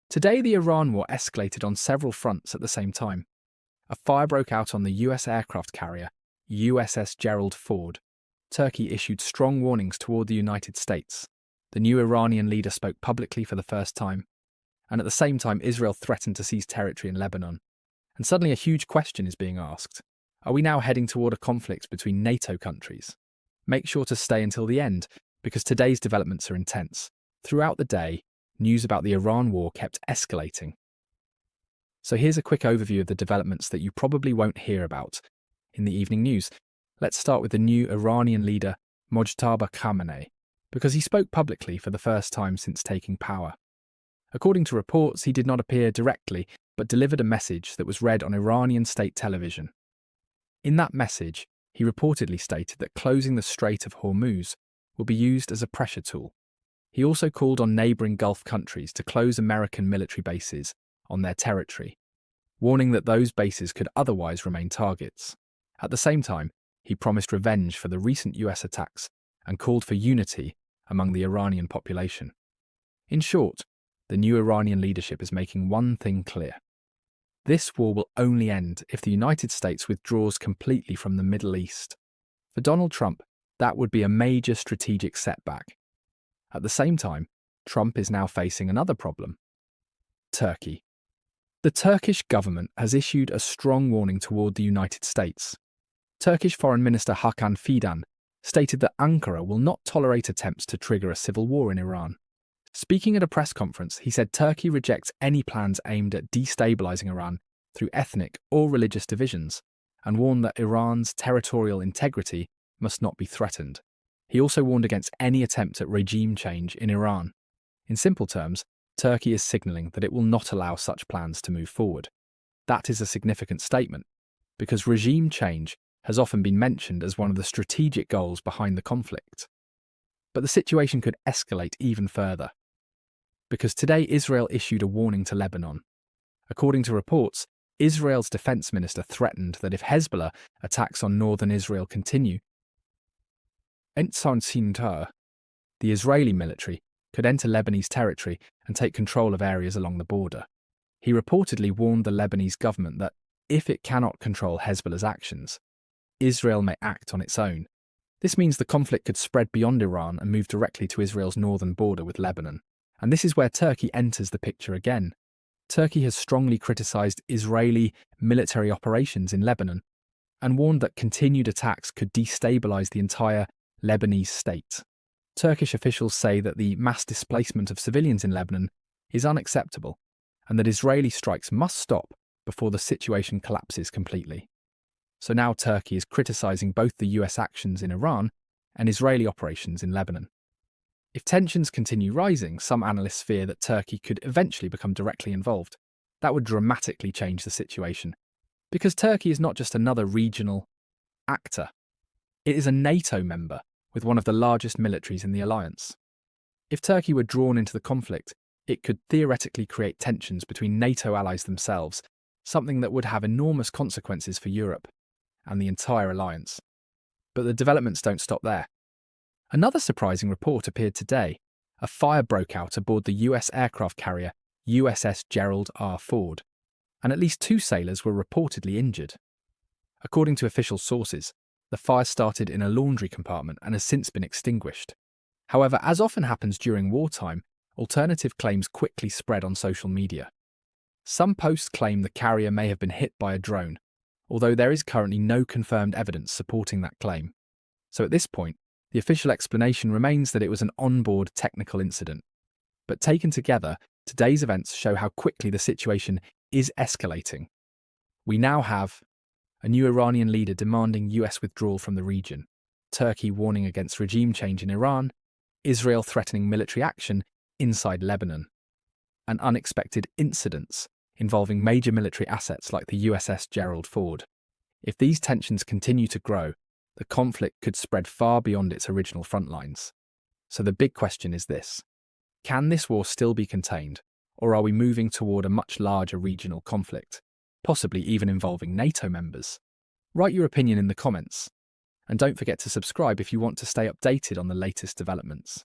Today, the Iran war escalated on several fronts at the same time. A fire broke out on the US aircraft carrier, USS Gerald R. Turkey issued strong warnings toward the United States. The new Iranian leader spoke publicly for the first time. And at the same time, Israel threatened to seize territory in Lebanon. And suddenly a huge question is being asked. Are we now heading toward a conflict between NATO countries? Make sure to stay until the end, because today's developments are intense. Throughout the day, news about the Iran war kept escalating. So here's a quick overview of the developments that you probably won't hear about in the evening news. Let's start with the new Iranian leader, Mojtaba Khamenei, because he spoke publicly for the first time since taking power. According to reports, he did not appear directly, but delivered a message that was read on Iranian state television. In that message, he reportedly stated that closing the Strait of Hormuz will be used as a pressure tool. He also called on neighbouring Gulf countries to close American military bases on their territory, warning that those bases could otherwise remain targets. At the same time, he promised revenge for the recent US attacks and called for unity among the Iranian population. In short, the new Iranian leadership is making one thing clear. This war will only end if the United States withdraws completely from the Middle East. For Donald Trump, that would be a major strategic setback. At the same time, Trump is now facing another problem: Turkey. The Turkish government has issued a strong warning toward the United States. Turkish Foreign Minister Hakan Fidan stated that Ankara will not tolerate attempts to trigger a civil war in Iran. Speaking at a press conference, he said Turkey rejects any plans aimed at destabilizing Iran through ethnic or religious divisions, and warned that Iran's territorial integrity must not be threatened. He also warned against any attempt at regime change in Iran. In simple terms, Turkey is signaling that it will not allow such plans to move forward. That is a significant statement, because regime change has often been mentioned as one of the strategic goals behind the conflict. But the situation could escalate even further, because today Israel issued a warning to Lebanon. According to reports, Israel's defense minister threatened that if Hezbollah attacks on northern Israel continue, the Israeli military could enter Lebanese territory and take control of areas along the border. He reportedly warned the Lebanese government that if it cannot control Hezbollah's actions, Israel may act on its own. This means the conflict could spread beyond Iran and move directly to Israel's northern border with Lebanon. And this is where Turkey enters the picture again. Turkey has strongly criticised Israeli military operations in Lebanon and warned that continued attacks could destabilise the entire Lebanese state. Turkish officials say that the mass displacement of civilians in Lebanon is unacceptable and that Israeli strikes must stop before the situation collapses completely. So now Turkey is criticising both the US actions in Iran and Israeli operations in Lebanon. If tensions continue rising, some analysts fear that Turkey could eventually become directly involved. That would dramatically change the situation, because Turkey is not just another regional actor. It is a NATO member with one of the largest militaries in the alliance. If Turkey were drawn into the conflict, it could theoretically create tensions between NATO allies themselves, something that would have enormous consequences for Europe and the entire alliance. But the developments don't stop there. Another surprising report appeared today. A fire broke out aboard the US aircraft carrier USS Gerald R, and at least 2 sailors were reportedly injured. According to official sources, the fire started in a laundry compartment and has since been extinguished. However, as often happens during wartime, alternative claims quickly spread on social media. Some posts claim the carrier may have been hit by a drone, although there is currently no confirmed evidence supporting that claim. So at this point, the official explanation remains that it was an onboard technical incident. But taken together, today's events show how quickly the situation is escalating. We now have a new Iranian leader demanding US withdrawal from the region, Turkey warning against regime change in Iran, Israel threatening military action inside Lebanon, and unexpected incidents involving major military assets like the USS Gerald R. If these tensions continue to grow, the conflict could spread far beyond its original front lines. So the big question is this: can this war still be contained, or are we moving toward a much larger regional conflict, possibly even involving NATO members? Write your opinion in the comments, and don't forget to subscribe if you want to stay updated on the latest developments.